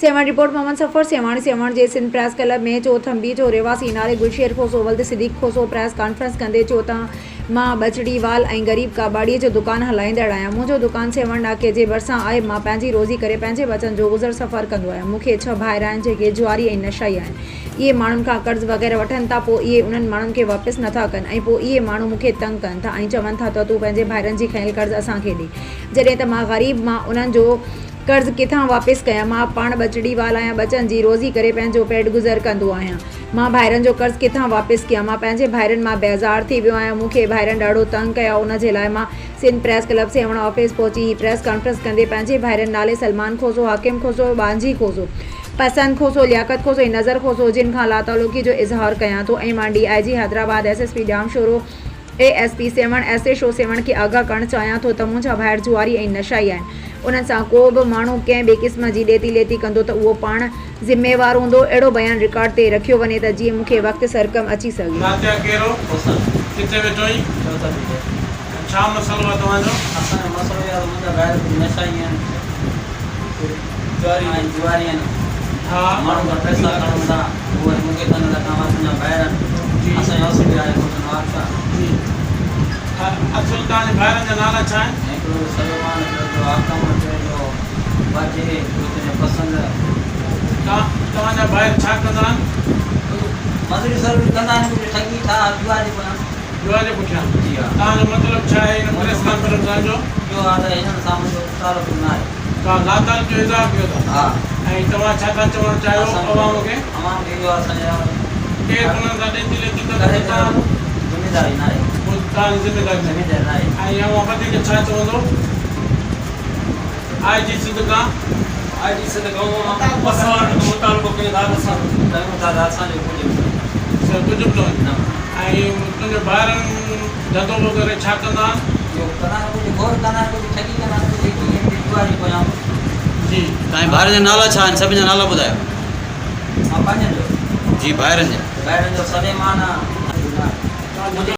Seven report Mohammad सफ़र सेवाणी सेवाण जे Sindh press club में चो थंबी जो रेवासी नाले गुलशेर खोसो वल्द सिद्दीक खोसो प्रेस कॉन्फ्रेंस कंदे चो त मां बचड़ी वाल ऐं गरीब काबाड़ी जो दुकान हलाईंदड़ आहियां। मुंहिंजो दुकान सेवन डाके जे भरिसां आहे। मां पंहिंजी रोज़ी करे पंहिंजे बचनि जो गुज़र सफ़र कंदो आहियां। मूंखे 6 भाइर आहिनि जेके जुआरी ऐं नशाई आहिनि। इहे माण्हुनि खां कर्ज़ वग़ैरह वठनि था, पोइ इहे उन्हनि माण्हुनि खे वापसि नथा कनि ऐं पोइ इहे माण्हू मूंखे तंग कनि था ऐं चवनि था त तूं पंहिंजे भाइरनि जी खयल कर्ज़ असांखे ॾे। जॾहिं त मां ग़रीब, मां उन्हनि जो कर्ज़ किथां वापसि कयां। मां पाण बचड़ी वाल आहियां, बचनि जी रोज़ी करे पंहिंजो पेट गुज़र कंदो आहियां। मां भाइरनि जो कर्ज़ किथां वापसि कयां। मां पंहिंजे भाइरनि मां बेज़ार थी वियो आहियां। मूंखे भाइरनि ॾाढो तंग कया। उन जे लाइ मां Sindh press club Sehwan office पहुची ही प्रेस कॉन्फ्रेंस कंदे पंहिंजे भाइरनि नाले सलमान खोसो, हाकिम खोसो, बांझी खोसो, पसंद खोसो, लियाकत खोसो ऐं नज़र खोसो जिन खां लातालुकी जो इज़हार कयां थो ऐं मां DIG Hyderabad SSP Jamshoro ASP सेवण SHO सेवण खे आगाह करणु चाहियां थो त मुंहिंजा भाइर जुआरी ऐं नशाई आहिनि। उन्हनि सां को बि माण्हू कंहिं ॿिए क़िस्म जी ॾेती लेती कंदो त उहो पाण ज़िम्मेवार हूंदो। अहिड़ो बयानु रिकॉर्ड ते रखियो वञे त जीअं मूंखे वक़्तु सरकम अची सघे। छा मसलो आहे तव्हांजो? असांजो मसलो आहे मुंहिंजा भाइर नशाई आहिनि, जुआरी आहिनि। हा, माण्हू खां पैसा खणनि था, उहे मूंखे कनि था तव्हां असांजा भाइर आहिनि। असांजो असुल आहे असुल तव्हांजे भाइरनि जा नाला छा आहिनि? हिकिड़ो सलमान, ॿियो हाकम, ॿियो वाजे, ॿियो पसंदि। तव्हांजा भाइर छा कंदा आहिनि? मज़ूरी सर्विस कंदा आहिनि, कुझु ठगी था जुआरी पुठियां। जुआरी पुठियां? जी हा। तव्हांजो मतिलबु छा आहे हिन प्रेस कॉन्फ्रेंस तव्हांजो? इहो आहे त हिननि सां मुंहिंजो तालुक़ु न आहे। तव्हां लाताल जो इज़हार कयो था? हा। ऐं तव्हां छा था चवणु चाहियो अवाम खे? अवाम खे इहो आहे असांजा केरु उन्हनि सां ॾेती लेती कंदो करे त ज़िमेदारी न आहे। तव्हांजी ज़िमेदारी ज़िमेदारी न आहे। ऐं अवां वधीक छा चवंदो? IG सिंध खां IG सिंध खां मुतालबो कयो था कयूं था त असांजो कुझु बि न। ऐं तुंहिंजे भाइरनि धंधो वग़ैरह छा कंदा आहिनि? इहो कंदा आहिनि, कुझु घोर कंदा आहिनि, कुझु ठगी कंदा आहिनि, कुझु जुआरी कयां। जी, तव्हांजे भाइरनि जा नाला छा आहिनि? सभिनी जा नाला ॿुधायो। मां पंहिंजनि जो जी, भाइरनि जा भाइरनि जो सलेमान आहे।